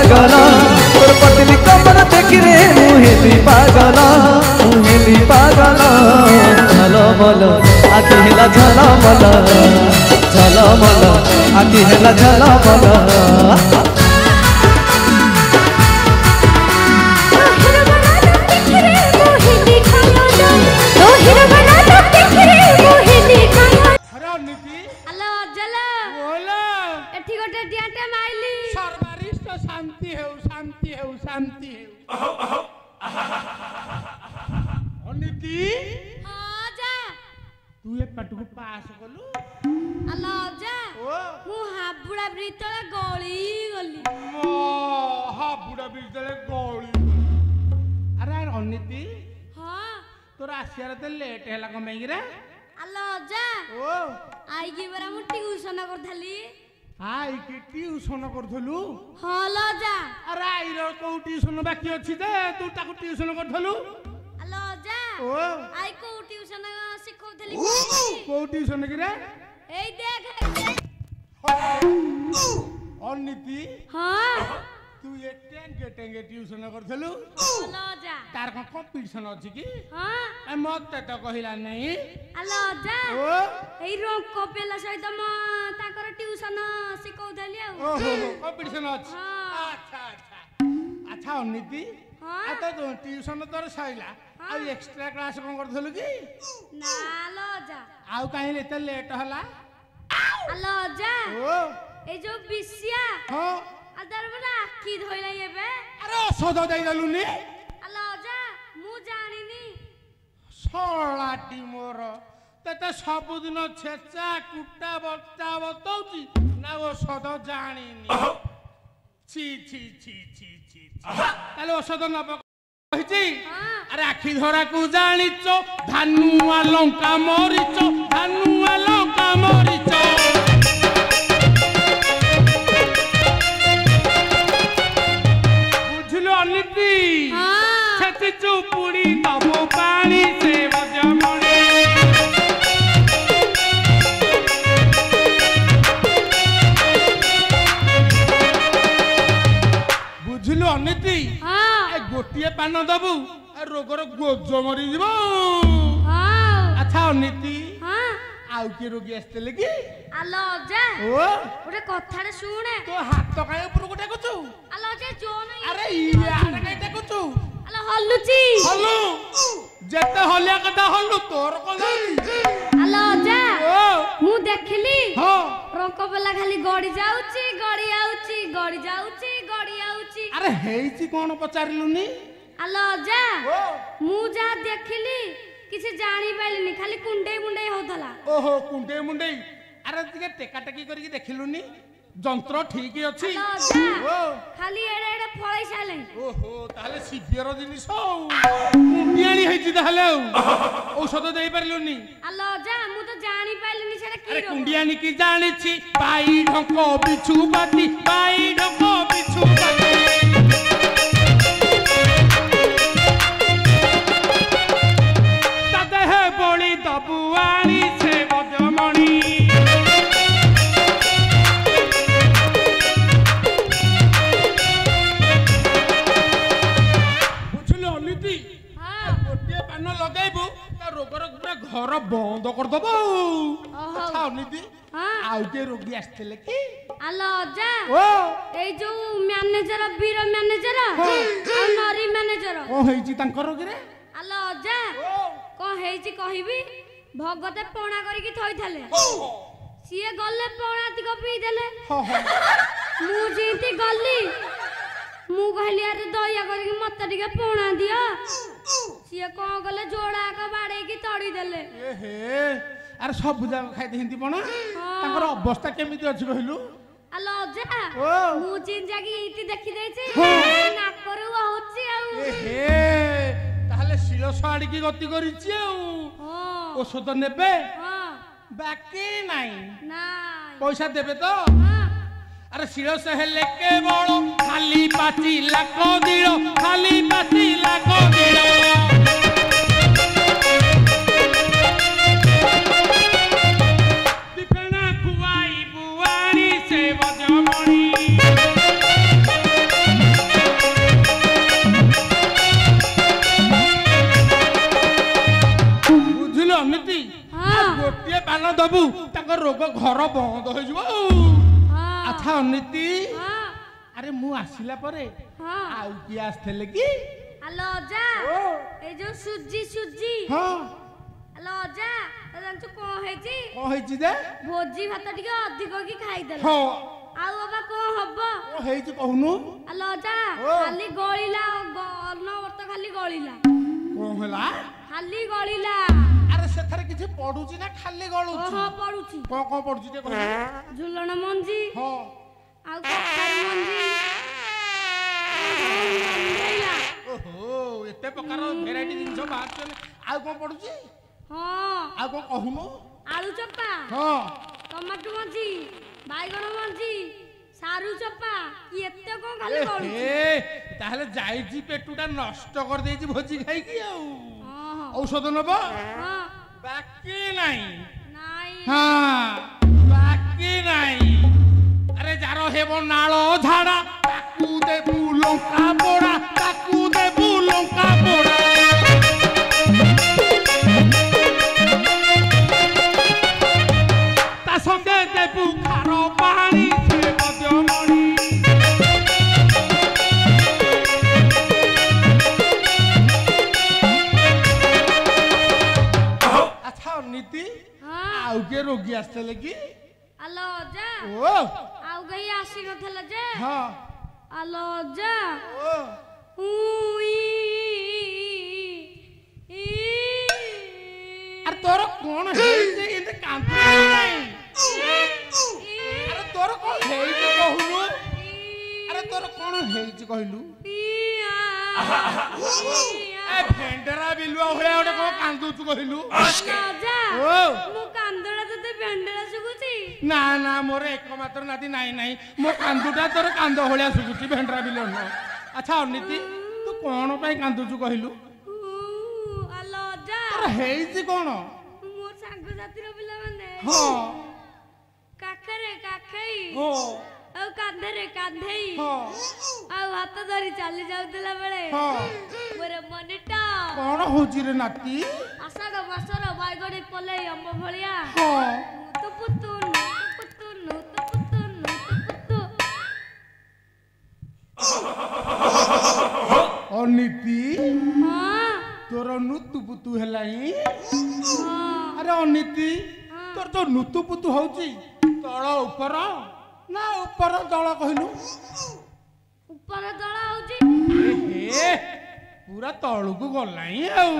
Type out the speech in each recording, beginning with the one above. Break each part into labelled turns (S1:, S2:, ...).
S1: पागल तोर पतली कमर देखी रे मुहेली पागल झलमल आखि हेला झलमल आखि हेला झलमल
S2: शांति है शांति है शांति है अनिति
S3: हां जा
S2: तू ये पटको पास कलु
S3: अल्ला जा मु हाबुड़ा ब्रितले गली गली
S2: मो हाबुड़ा ब्रितले गली अरे अनिति
S3: हां
S2: तोरा आसियार ते लेट हैला कमेगी रे
S3: अल्ला जा
S2: ओ
S3: आई की बरा मु ट्यूशन करथली
S2: आई की ट्यूशन करथलु
S3: हां ला जा
S2: अरे आई रो को ट्यूशन बाकी अछि दे तू ताको ट्यूशन करथलु
S3: अल्ला जा
S2: ओ
S3: आई को ट्यूशन सिखौथली
S2: को ट्यूशन की रे
S3: एई देख
S2: अनिति
S3: हां
S2: तू ये टेंगे ट्यूशन करथलु
S3: अल्ला जा
S2: तार को कंपटीशन अछि की
S3: हां
S2: ए मते तो कहिला नहीं
S3: अल्ला जा
S2: ओ
S3: एई रोक पेला सहित म ताकर ट्यूशन सिखौथली आ
S2: ओहो कंपटीशन अछि
S3: हां
S2: अच्छा अच्छा अच्छा अनिति
S3: हां
S2: आ तो ट्यूशन तोर सइला आ एक्स्ट्रा क्लास कोन करथलु की
S3: ना लो जा
S2: आउ काहे लेते लेट हला
S3: अल्ला जा
S2: ओ
S3: ए जो बिसिया
S2: हां
S3: अदर बड़ा आखी धोइला येबे
S2: अरे औषध दे दलुनी
S3: अल्ला जा मु जानिनी
S2: सोलाटी मोर तते सब दिन छेचा कुटा बच्चा बतौची ना औषध जानिनी छी छी छी छी छी ताले औषध न कहिची अरे आखी धरा को जानिचो धानुआ लंका मरिचो धानुआ लंका मरिचो बुझलो अनिति छेची चुपुड़ी तबो पानी से बजमणी बुझलो अनिति ए गोटिए पान दबु रोगर गोज मरी जीवो अच्छा अनिति आउ के रोगी आस्ते की
S3: अल्ला जा
S2: ओ
S3: ओरे कथारे सुने
S2: तो हाथ काहे ऊपर गोटे कुछु
S3: अल्ला जा जो नहीं
S2: अरे यार काहे देखुछु
S3: अल्ला हल्लुची
S2: हल्लू जते हलिया कथा हल्लू तोर कोला
S3: अल्ला जा
S2: ओ
S3: मु देखली
S2: हां
S3: रंक बेला खाली गड़ी जाउची गड़ी आउची गड़ी जाउची गड़ी आउची
S2: अरे हेइची कोन पचारिलुनी
S3: अल्ला जा
S2: ओ
S3: मु जा देखली किसी जानी पाइलिनी खाली कुंडे मुंडे होतला
S2: ओहो कुंडे मुंडे अरे तिके टेका टेकी करके देखिलुनी जंत्र ठीक अछि ओ
S3: खाली एडे एडे फळै साले
S2: ओहो ताले सिभियर जिनिस कुंडियानी हेछि ताले औषध देई परलुनी
S3: अल्ला जा मु तो जानी पाइलिनी सेटा की
S2: अरे कुंडियानी की जानिछि बाई ढको बिछु बाती बाई ढको बिछु बाती तदे हे बोली दबुआनी से बजमणी बुझलो अनिति
S3: हां
S2: गोटिए पान लगाइबो ता रोगर पूरा घर बंद कर दबो अच्छा अनिति
S3: हां
S2: आउ के रोगी आस्तेले की
S3: अल्ला जा
S2: ओ
S3: ए जो मैनेजर वीर मैनेजर आ नरी मैनेजर
S2: ओ हेछि तांकर रोगी रे
S3: अल्ला जा
S2: ओ
S3: को हेछि कहिबी भगते पणा करिकी थइथले सिए गले पणा तिक पी देले
S2: हो हो
S3: मु जेंती गली मु कहली अरे दया करिकी मते टिके पणा दियो सिए को गले जोड़ा का बाड़े की तड़ी देले
S2: ए हे अरे सब जाग खाइ हिंदी पणा तांकर अवस्था केमिति अछि कहिलु
S3: अल्ला जा
S2: ओ
S3: मु जिन जागी इति देखि देछि नाकरु होछि आ
S2: ए हे ताले शिलस आडी की गति करिछि आ
S3: हां
S2: औषध नेबे
S3: हां
S2: बाकी नाही
S3: नाइ
S2: पैसा देबे तो
S3: हां
S2: अरे शिलस हेले केवल खाली पाची लाख दिलो खाली पाची लाख दिलो दिखना खुआई बुआनी से बजमणी ଅନିତି
S3: ହଁ।
S2: ଗୋଟିଏ ପାନ ଦବୁ ତାଙ୍କ ରୋଗ ଘର ବନ୍ଦ ହେଇଯିବ। ଆଚ୍ଛା ଅନିତି ଆରେ ମୁଁ ଆସିଲା ପରେ ଆଉ କିଏ ଆସିଥିଲେ କି?
S3: ଆଲୋ ଅଜା ଏଇ ଯୋଉ ସୁଜି ସୁଜି
S2: ହଁ
S3: ଆଲୋ ଅଜା ଜାଣିଛୁ କଣ ହେଇଛି?
S2: କଣ ହେଇଛି ଯେ?
S3: ଭୋଜି ଭାତ ଟିକେ ଅଧିକ କି ଖାଇଦେଲା।
S2: ହଁ
S3: ଆଉ ବାବା କଣ ହବ?
S2: କଣ ହେଇଛି କହୁନୁ?
S3: ଆଲୋ ଅଜା
S2: ଓ।
S3: ଖାଲି ଗଳିଲା ଅନ୍ନ ବର୍ତ ଖାଲି ଗଳିଲା।
S2: କଣ ହେଲା?
S3: ଖାଲି ଗଳିଲା।
S2: ଆରେ ସେଥିରେ କିଛି ପଡୁଛି ନା ଖାଲି ଗଳୁଛି?
S3: ଓହୋ ପଡୁଛି।
S2: କଣ କଣ ପଡୁଛି ଟିକେ କହିଲୁ?
S3: ଝୁଲଣ ମଞ୍ଜି
S2: ହଁ
S3: ଆଉ କଖାରୁ ମଞ୍ଜି। ଗଳିଲା।
S2: ଓହୋ ଏତେ ପ୍ରକାର ଭେରାଇଟି ଜିନିଷ ବାହାରୁଛନ୍ତି। ଆଉ କଣ ପଡୁଛି?
S3: ହଁ
S2: ଆଉ କଣ କହୁନୁ?
S3: ଆଳୁ ଚୋପା
S2: ହଁ
S3: ଟମାଟୋ ମଞ୍ଜି ବାଇଗଣ ମଞ୍ଜି ସାରୁ ଚୋପା କି ଏତେ କଣ ଖାଲି ଗଳୁଛି।
S2: ତାହେଲେ ଯାଇଛି ପେଟୁଟା ନଷ୍ଟ କରିଦେଇଛି ଭୋଜି ଖାଇକି ଆଉ।
S3: ହଁ
S2: ଔଷଧ ନବ?
S3: ହଁ
S2: ବାକି ନାହିଁ।
S3: ନାଇଁ
S2: ହଁ ବାକି ନାହିଁ। ଆରେ ଯାର ହେବ ନାଳ ଝାଡା ତାକୁ ଦେବୁ ଲଙ୍କା ପୋଡା, ତାକୁ ଦେବୁ ଲଙ୍କା ପୋଡା। ତା ସଙ୍ଗେ ଦେବୁ ଖାର ପାଣି ସେ ମଧ୍ୟ ମଣି। ଆଚ୍ଛା ଅନିତି ଆଉ କିଏ ରୋଗୀ ଆସିଥିଲେ କି?
S3: ଆଲୋ ଅଜା
S2: ଓ
S3: ଆଉ କେହି ଆସିନଥିଲା ଯେ।
S2: ହଁ
S3: ଆଲୋ ଅଜା
S2: ଓ ଆରେ ତୋର କଣ ହେଇଛି ଏମିତି କାନ୍ଦୁଛୁ କାଇଁ? ଆରେ ତୋର କଣ ହେଇଛି କହୁନୁ? ଆରେ ତୋର କଣ ହେଇଛି କହିଲୁ? ଏ ଭେଣ୍ଡରା ବିଲୁଆ ଭଳିଆ ଗୋଟେ କଣ କାନ୍ଦୁଛୁ କହିଲୁ?
S3: ଅଜା
S2: ଓ
S3: ମୁଁ କାନ୍ଦୁଳା ତତେ ଭେଣ୍ଡେଳା ଶୁଭୁଛି?
S2: ନା ନା ମୋର ଏକମାତ୍ର ନାତି ନାଇଁ ନାଇଁ ମୋ କାନ୍ଦୁଟା ତୋର କାନ୍ଦ ଭଳିଆ ଶୁଭୁଛି ଭେଣ୍ଡରା ବିଲୁଆ ନୁହଁ। ଆଚ୍ଛା ଅନିତି ତୁ କଣ ପାଇଁ କାନ୍ଦୁଛୁ କହିଲୁ?
S3: ଆଲୋ ଅଜା
S2: ତୋର ହେଇଛି କଣ?
S3: ମୋ ସାଙ୍ଗସାଥିର ପିଲାମାନେ
S2: ହଁ
S3: କାଖରେ କାଖେଇ
S2: ହଁ
S3: ଆଉ କାନ୍ଧରେ କାନ୍ଧେଇ
S2: ହଁ
S3: ଆଉ ହାତ ଧରି ଚାଲି ଯାଉଥିଲା ବେଳେ
S2: ହଁ
S3: ମୋର ମନିଟା
S2: କଣ ହଉଛି ରେ ନାତି?
S3: ଆଷାଢ ମାସର ବାଇଗଣୀ ପଲେଇ ଅମ୍ବ ଭଳିଆ
S2: ହଁ
S3: ତୁ ପୁତୁ ନୁ ତୁ ପୁତୁ ନୁ ତୁ ପୁତୁ ନୁ ତୁ ପୁତୁ।
S2: ଅନିତି
S3: ହଁ
S2: ତୋର ନୁତୁ ପୁତୁ ହେଲାଣି?
S3: ହଁ
S2: ଆରେ ଅନିତି ତୋର ତ ନୁତୁ ପୁତୁ ହଉଛି ତଳ ଉପର ନା ଉପର ତଳ କହିଲୁ?
S3: ଉପର ଦଳ ହଉଛି।
S2: ଏ ପୁରା ତଳକୁ ଗଲାଣି ଆଉ।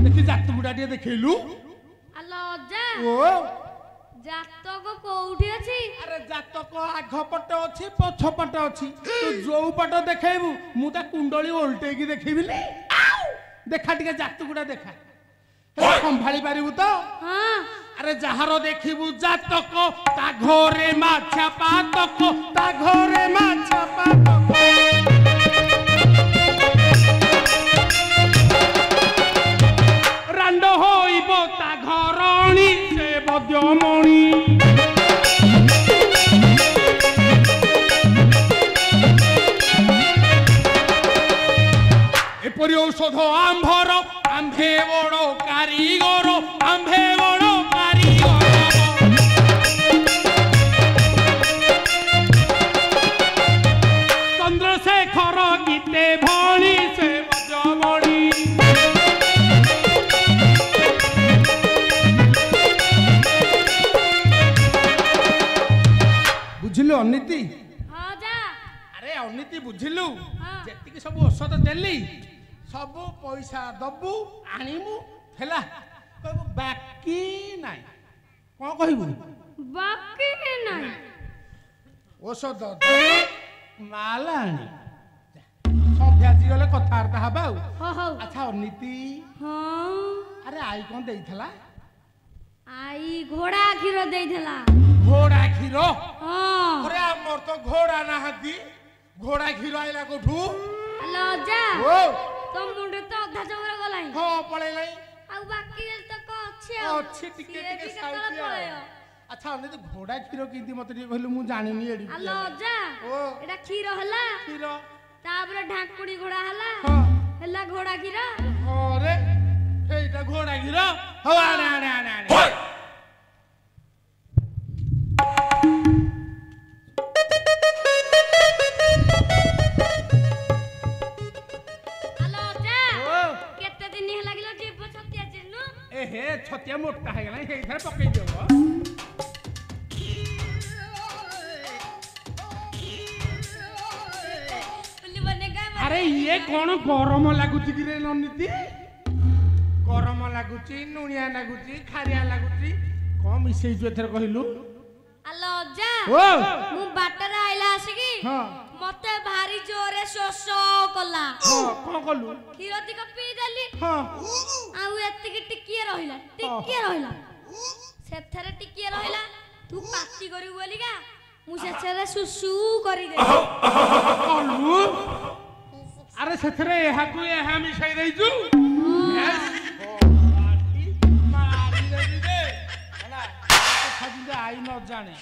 S2: ଦେଖି ଜାତୁଗୁଡା ଟିକେ ଦେଖେଇଲୁ।
S3: ଆଲୋ ଅଜା
S2: ଓ
S3: ଜାତକ କୋଉଠି ଅଛି?
S2: ଆରେ ଜାତକ ଆଗ ପଟେ ଅଛି ପଛ ପଟେ ଅଛି। ତୁ ଯୋଉ ପଟ ଦେଖେଇବୁ ମୁଁ ତା କୁଣ୍ଡଳି ଓଲଟେଇକି ଦେଖେଇବିନି। ଦେଖା ଟିକେ ଜାତୁଗୁଡା ଦେଖା। ସମ୍ଭାଳି ପାରିବୁ ତ?
S3: ହଁ
S2: ଆରେ ଯାହାର ଦେଖିବୁ ଜାତକ ତା ଘରେ ମାଛା ପାତକ, ତା ଘରେ ମାଛା ପାତକ। ରାଣ୍ଡ ହୋଇବ ତା ଘରଣୀ ସେ ବଦ୍ୟମଣି। ଏପରି ଔଷଧ ଆମ୍ଭର ଆମ୍ଭେ ବଡ଼ କାରିଗର, ଆମ୍ଭେ ବଡ଼ କାରିଗର। ଚନ୍ଦ୍ରଶେଖର ଗୀତେ ଭଳି ସେ ବଜବଣି। ବୁଝିଲୁ ଅନିତି?
S3: ହଁ ଯା
S2: ଆରେ ଅନିତି ବୁଝିଲୁ?
S3: ହଁ।
S2: ଯେତିକି ସବୁ ଔଷଧ ଦେଲି ସବୁ ପଇସା ଦବୁ ଆଣିବୁ ହେଲା। କହିବୁ ବାକି ନାହିଁ। କଣ କହିବୁ?
S3: ବାକି ନାହିଁ।
S2: ଔଷଧ ମାଲ ଆଣି ସନ୍ଧ୍ୟା ଆସିଗଲେ କଥାବାର୍ତ୍ତା ହବା ଆଉ।
S3: ହଉ
S2: ଆଚ୍ଛା ଅନିତି
S3: ହଁ
S2: ଆରେ ଆଈ କଣ ଦେଇଥିଲା?
S3: ଆଇ ଘୋଡ଼ା କ୍ଷୀର ଦେଇଥିଲା।
S2: ଘୋଡ଼ା କ୍ଷୀର?
S3: ହଁ
S2: ଆରେ ଆମର ତ ଘୋଡ଼ା ନାହାନ୍ତି। ଘୋଡ଼ା କ୍ଷୀର ଆଇଲା କୋଠୁ?
S3: ଆଲୋ ଅଜା
S2: ଓ
S3: ତୋ ମୁଣ୍ଡରେ ତ ଅଧା ଚମର ଗଲାଣି।
S2: ହଁ ପଳେଇଲାଣି।
S3: ଆଉ ବାକି ତକ ଅଛି ଆଉ
S2: ଅଛି ଟିକେ
S3: ସିଏ
S2: ଟିକେ
S3: ବି
S2: ସାଉତି
S3: କେତେବେଳେ
S2: ଆଉ।
S3: ପଳେଇବ।
S2: ଆଚ୍ଛା ଅନିତି ଘୋଡ଼ା କ୍ଷୀର କେମିତି ମତେ ଟିକେ କହିଲୁ ମୁଁ ଜାଣିନି ଏଠି।
S3: ଆଲୋ ଅଜା
S2: ଓ
S3: ଏଟା କ୍ଷୀର ହେଲା
S2: କ୍ଷୀର
S3: ତାପରେ ଢାଙ୍କୁଣି ଘୋଡ଼ା ହେଲା
S2: ହଁ
S3: ହେଲା ଘୋଡ଼ା କ୍ଷୀର।
S2: ଘରେ ସେଇଟା ଘୋଡ଼ା ଘିର ହଉ ଆଣେ ଆଣେ ଆଣେ ଆଣେ
S3: ହ୍ୟାଲୋ ଅଜା କେତେ ଦିନ ହେଲା କିଲୋ ଯିବ ଛତିଆ ଚିହ୍ନୁ
S2: ଏ ହେ ଛତିଆ ମୋଟା ହେଇଗଲା ସେଇଥିରେ ପକେଇ ଦିଅ ଆରେ ଇଏ କଣ ଗରମ ଲାଗୁଛି କି ରେ ନନିତି ଗରମ ଲାଗୁଛି ଲୁଣିଆ ଲାଗୁଛି ଖାରିଆ ଲାଗୁଛି କଣ ମିଶେଇଛୁ ଏଥର କହିଲୁ
S3: ହ୍ୟାଲୋ ଅଜା
S2: ଓ
S3: ମୁଁ ବାଟରେ ଆଇଲା ଆସିକି
S2: ହଁ
S3: ମତେ ଭାରି ଜୋରେ ଶୋଷ କଲା
S2: ହଁ କଣ କଲୁ
S3: କ୍ଷୀର ଟିକ ପିଇଦେଲି
S2: ହଁ
S3: ଆଉ ଏତିକି ଟିକିଏ ରହିଲା ସେଥିରେ ଟିକିଏ ରହିଲା ତୁ ପାଟି କରିବୁ ବୋଲିକା ମୁଁ ସେଥିରେ ସୁସୁ କରିଦେଲି
S2: କଲୁ ଆରେ ସେଥିରେ ଏହାକୁ ଏହା ମିଶାଇ ଦେଇଛୁ ଆଇ ନ ଜାଣେ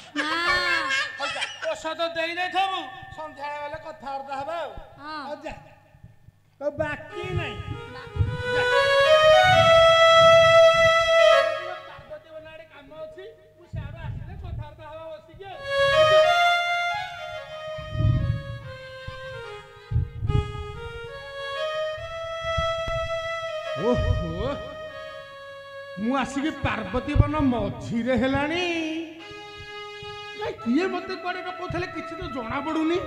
S2: ଔଷଧ ଦେଇ ଦେଇଥିବୁ ସନ୍ଧ୍ୟାବେଳେ ଗଲେ କଥାବାର୍ତ୍ତା ହେବା ଆଉ ଯା ବାକି ନାହିଁ ପାର୍ବତୀ ବନାଡେ କାମ ଅଛି ମୁଁ ସିଆଡୁ ଆସିଲେ କଥାବାର୍ତ୍ତା ହେବା ବସିକି ଓହୋ ମୁଁ ଆସିକି ପାର୍ବତୀ ବନ ମଝିରେ ହେଲାଣି କିଏ ମତେ କୁଆଡେ ଡକଉଥିଲେ କିଛି ତ ଜଣା ପଡୁନି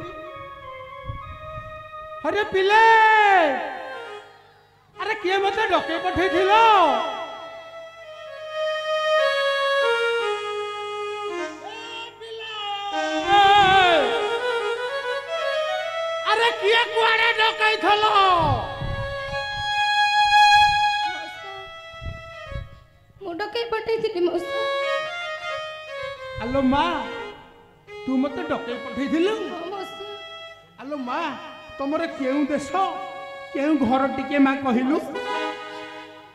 S2: ଆରେ ପିଲେ ଆରେ କିଏ ମତେ ଡକେଇ ପଠେଇଥିଲ ଆରେ କିଏ କୁଆଡେ ଡକେଇଥିଲ
S3: ମୁଁ ଡକେଇ ପଠେଇଥିଲି ମଉସା
S2: ଆଲୋ ମା ତୁ ମତେ ଡକେଇ ପଠେଇଥିଲୁ ଆଲୋ ମା ତମର କେଉଁ ଦେଶ କେଉଁ ଘର ଟିକେ ମା କହିଲୁ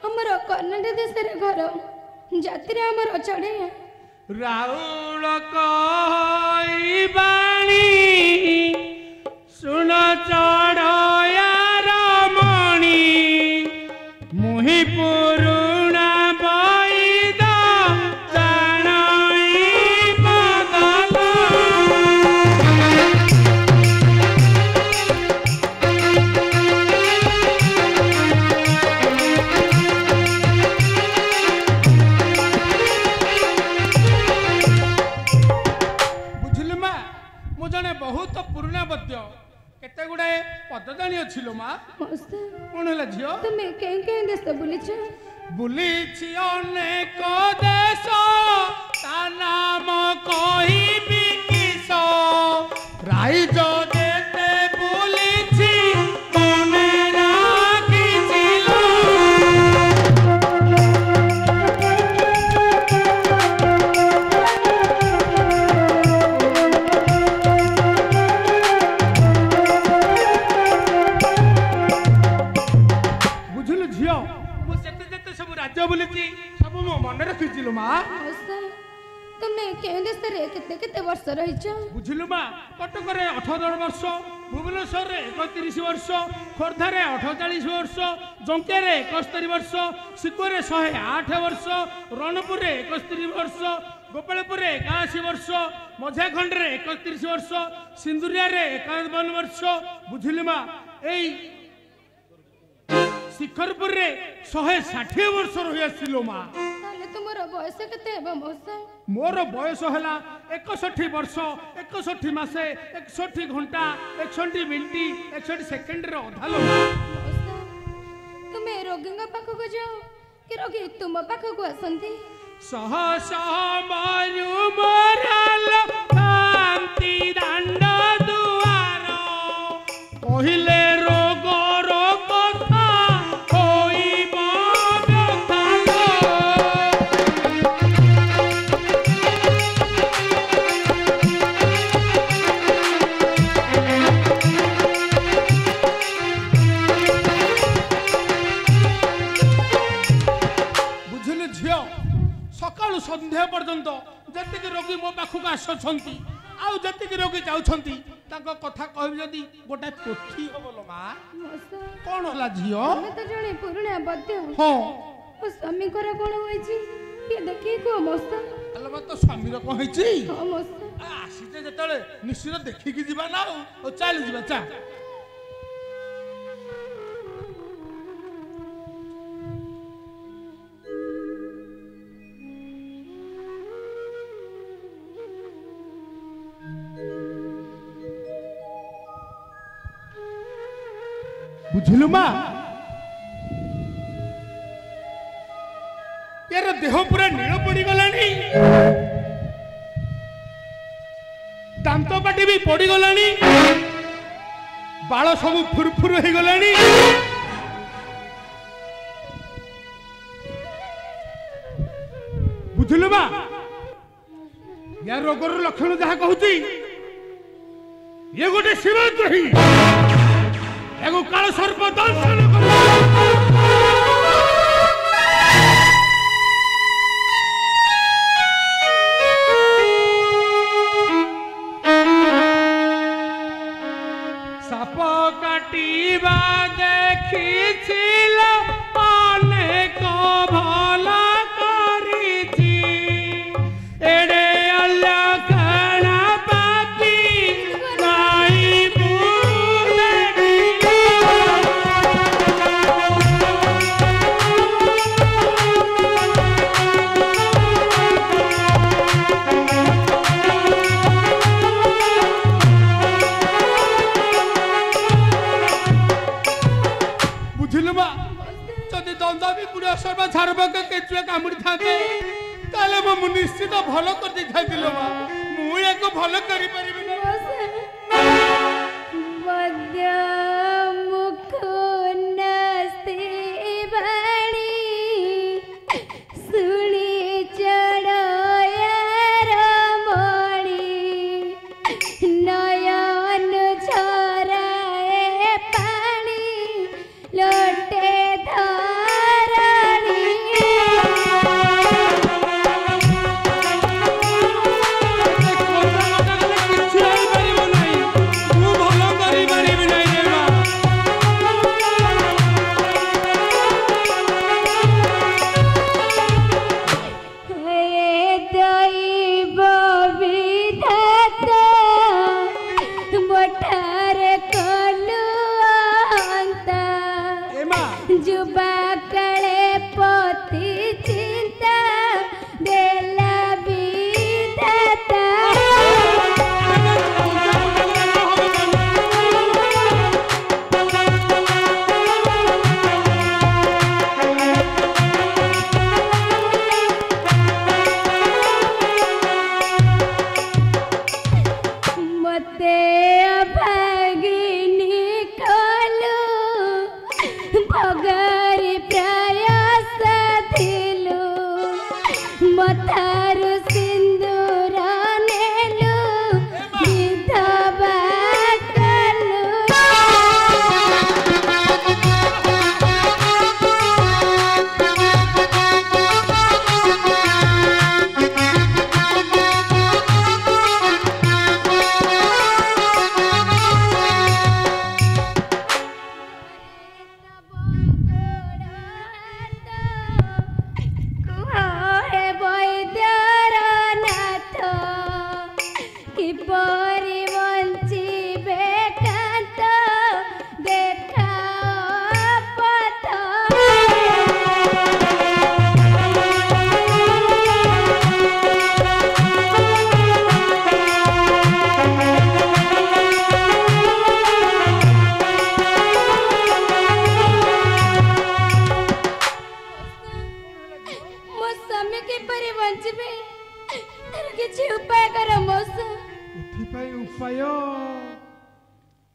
S3: ଆମର କର୍ଣ୍ଣାଟକ ଦେଶରେ ଘର ଜାତିରେ ଆମର ଚଢ଼େଇ
S2: ରାଉଳ କହିବାଣୀ ଶୁଣ ଚଢ଼ୟାର ମଣି ମୁହିଁ ପୁରୁଣା ବୈଦ ଜାଣଇ ବଦଲ ବୁଝିଲୁ ମା ମୁଁ ଜଣେ ବହୁତ ପୁରୁଣା ବଦ୍ୟ କେତେ ଗୁଡାଏ ପଦ ଜାଣିଅଛି ଲୋ ମା କଣ ହେଲା ଝିଅ
S3: ତମେ କେଉଁ କେଉଁ ଦେଶ ବୁଲିଛ
S2: ବୁଲିଛି ଅନେକ ଦେଶ ତା ନାମ କହିବି କିସ ରାଇଜ ଯେତେ ବୁଲିଛି ମନେ ରାଖିଥିଲ ବୁଝିଲୁ ଝିଅ ମୁଁ ଯେତେ ଯେତେ ସବୁ ରାଜ୍ୟ ବୁଲିଛି ସବୁ ମୋ ମନେ ରଖିଛି ଲୋ ମା
S3: ତମେ କେଉଁ ଦେଶରେ କେତେ କେତେ ବର୍ଷ ରହିଛ
S2: ବୁଝିଲୁ ମା କଟକରେ 18 ବର୍ଷ ଭୁବନେଶ୍ୱରରେ 31 ବର୍ଷ ଖୋର୍ଦ୍ଧାରେ 48 ବର୍ଷ ଜଙ୍କିଆରେ 71 ବର୍ଷ ଶିକୁରେ 108 ବର୍ଷ ରଣପୁରରେ 31 ବର୍ଷ ଗୋପାଳପୁରରେ 81 ବର୍ଷ ମଝିଆଖଣ୍ଡରେ 31 ବର୍ଷ ସିନ୍ଦୁରିଆରେ 51 ବର୍ଷ ବୁଝିଲୁ ମା ଏଇ ଶିଖରପୁରରେ 160 ବର୍ଷ ରହି ଆସିଲୁ ମା
S3: ତାହେଲେ ତୁମର ବୟସ କେତେ ହେବ ମଉସା
S2: ମୋର ବୟସ ହେଲା 61 ବର୍ଷ 61 ମାସେ 61 ଘଣ୍ଟା 61 ମିନିଟ୍ 61 ସେକେଣ୍ଡରେ ଅଧା ଲୋ
S3: ମଉସା ତୁମେ ରୋଗୀଙ୍କ ପାଖକୁ ଯାଅ କି ରୋଗୀ ତୁମ ପାଖକୁ ଆସନ୍ତି
S2: ସହ ସହ ମୟୁ ମରାଲ ଶାନ୍ତି ଦାଣ୍ଡ ଦୁଆର କହିଲେ ରୋଗର କଥା ହୋଇବ ବ୍ୟଥାର ବୁଝିଲୁ ଝିଅ ସକାଳୁ ସନ୍ଧ୍ୟା ପର୍ଯ୍ୟନ୍ତ ଯେତିକି ରୋଗୀ ମୋ ପାଖକୁ ଆସୁଛନ୍ତି ଆଉ ଯେତିକି ରୋଗୀ ଯାଉଛନ୍ତି ତାଙ୍କ କଥା କହିବି ଯଦି ଗୋଟାଏ ପୋଥି ହବ ଲୋ ମା
S3: ମଉସା
S2: କଣ ହେଲା ଝିଅ
S3: ତମେ ତ ଜଣେ ପୁରୁଣା ବୈଦ୍ୟ
S2: ହଁ
S3: ମୋ ସ୍ୱାମୀଙ୍କର କ'ଣ ହୋଇଛି ଟିକେ ଦେଖିକି କୁହ ମଉସା।
S2: ଆଲୋ ମା ତୋ ସ୍ୱାମୀର କ'ଣ ହେଇଛି?
S3: ହଁ ମଉସା।
S2: ଆସିଛେ ଯେତେବେଳେ ନିଶ୍ଚିତ ଦେଖିକି ଯିବା ନା ଆଉ ଚାଲି ଯିବା ଚା। ବୁଝିଲୁ ମା यार देह पूरा नील पड़गलानी दांत पाटी भी पड़गलानी बाल सब फुरफुर हो गलानी बुझलु बा यार रोगर लक्षण जहाँ कहूची ये गोटे शिवद्रोही एगो काल सर्प दंशन कर काटिबा देखिছিল অনেক ভালো করিছি এড়ে অলক্ষণ পাপি নাই कामुड़ी था निश्चित भल कर मुझे भल कर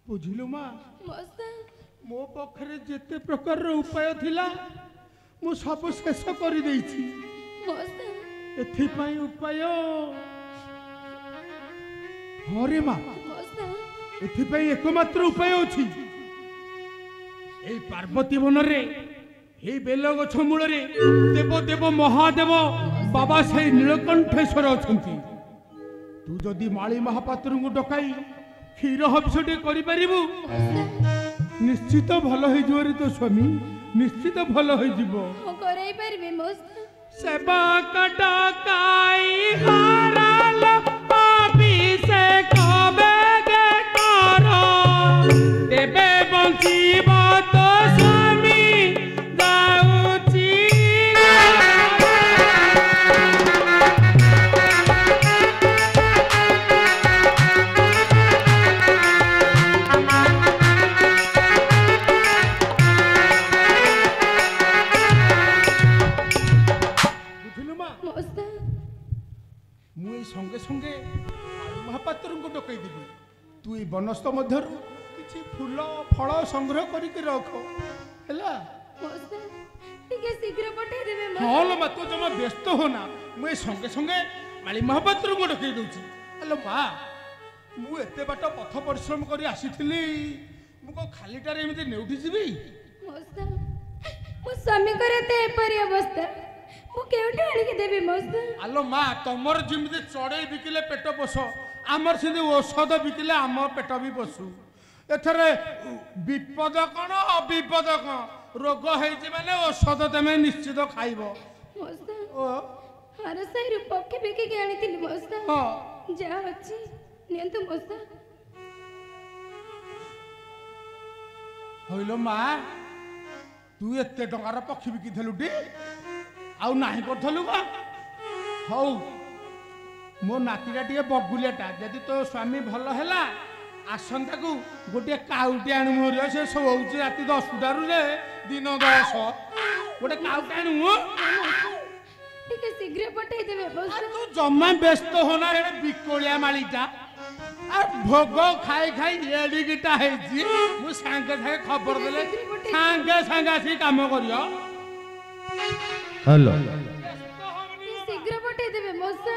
S2: बुझिलु मा मो पखरे जेते प्रकार उपाय थिला मु सब शेष कर देइछि एथि पई उपाय हरे मा एथि पई एकमात्र उपाय अछि ए पार्वती वन रे ए बेल गछ मूल रे देव देव महादेव बाबा से नीलकंठेश्वर अछंती तू जदि माली महापात्र को डकाई क्षीर हविषटे कर निश्चित भल हो तो स्वामी ନିଶ୍ଚିତ ଭଲ ହୋଇଯିବ।
S3: ମୁଁ କରେଇ ପାରିବି ମଉସା।
S2: ସେବକ ଡକାଇ ହରାଲ ଅଭିଷେକ ବେଗେ କର, ତେବେ ବଞ୍ଚିବ ତୋ ସ୍ୱାମୀ ଯାଉଛି। ମୁଁ ଏଇ ସଙ୍ଗେ ସଙ୍ଗେ ମହାପାତ୍ରଙ୍କୁ ଡକେଇଦେବି। ତୁ ଏଇ ବନସ୍ତ ମଧ୍ୟରୁ କିଛି ଫୁଲ ଫଳ ସଂଗ୍ରହ କରିକି ରଖ ହେଲା।
S3: ଟିକେ ଶୀଘ୍ର ପଠେଇଦେବେ।
S2: ହଁ ଲୋ ମା, ତୁ ଜମା ବ୍ୟସ୍ତ ହୋନା। ମୁଁ ଏଇ ସଙ୍ଗେ ସଙ୍ଗେ ମାଳି ମହାପାତ୍ରଙ୍କୁ ଡକେଇ ଦଉଛି। ହ୍ୟାଲୋ ମା, ମୁଁ ଏତେ ବାଟ ପଥ ପରିଶ୍ରମ କରି ଆସିଥିଲି, ମୁଁ କଣ ଖାଲିଟାରେ ଏମିତି ନେଉଠି ଯିବି?
S3: ମୋ ସ୍ୱାମୀଙ୍କର ଏତେ ଏପରି ଅବସ୍ଥା, ମୁଁ କେଉଁଠି ଆଣିକି ଦେବି ମଉସା?
S2: ଆଲୋ ମା, ତମର ଯେମିତି ଚଢେଇ ବିକିଲେ ପେଟ ପୋଷ, ଆମର ସେମିତି ଔଷଧ ବିକିଲେ ଆମ ପେଟ ବି ପୋଷୁ। ଏଥରେ ବିପଦ କଣ ଅବିପଦ କଣ, ରୋଗ ହେଇଛି ମାନେ ଔଷଧ ତମେ ନିଶ୍ଚିତ ଖାଇବ।
S3: ହର ସାହିରୁ ପକ୍ଷୀ ବିକିକି ଆଣିଥିଲି ମଉସା। ଯାହା ଅଛି ନିଅନ୍ତୁ ମଉସା।
S2: ହଇଲୋ ମା, ତୁ ଏତେ ଟଙ୍କାର ପକ୍ଷୀ ବିକିଥିଲୁ ଟି? ଆଉ ନାହିଁ କରିଥିଲୁ କଣ? ହଉ, ମୋ ନାତିଟା ଟିକେ ବଗୁଲିଆଟା, ଯଦି ତୋ ସ୍ୱାମୀ ଭଲ ହେଲା ଆସନ୍ତାକୁ ଗୋଟିଏ କାଉଟି ଆଣିବୁ। ସେ ଶୋଉଛି ରାତି 10ଟାରୁ ଯେ ଦିନ 10। ଗୋଟେ କାଉଟି ଆଣିବୁ।
S3: ଟିକେ ଶୀଘ୍ର ପଠେଇଦେବେ ମଉସା।
S2: ତୁ ଜମା ବ୍ୟସ୍ତ ହୋନା, ଏଡେ ବିକଳିଆ ମାଳିଟା ଭୋଗ ଖାଇ ଖାଇ ଏଡିକିଟା ହେଇଛି। ମୁଁ ସାଙ୍ଗେ ସାଙ୍ଗେ ଖବର ଦେଲେ ସାଙ୍ଗେ ସାଙ୍ଗେ ଆସିକି କାମ କରିବ।
S1: ହ୍ୟାଲୋ,
S3: ଶୀଘ୍ର ପଠେଇଦେବେ ମଉସା।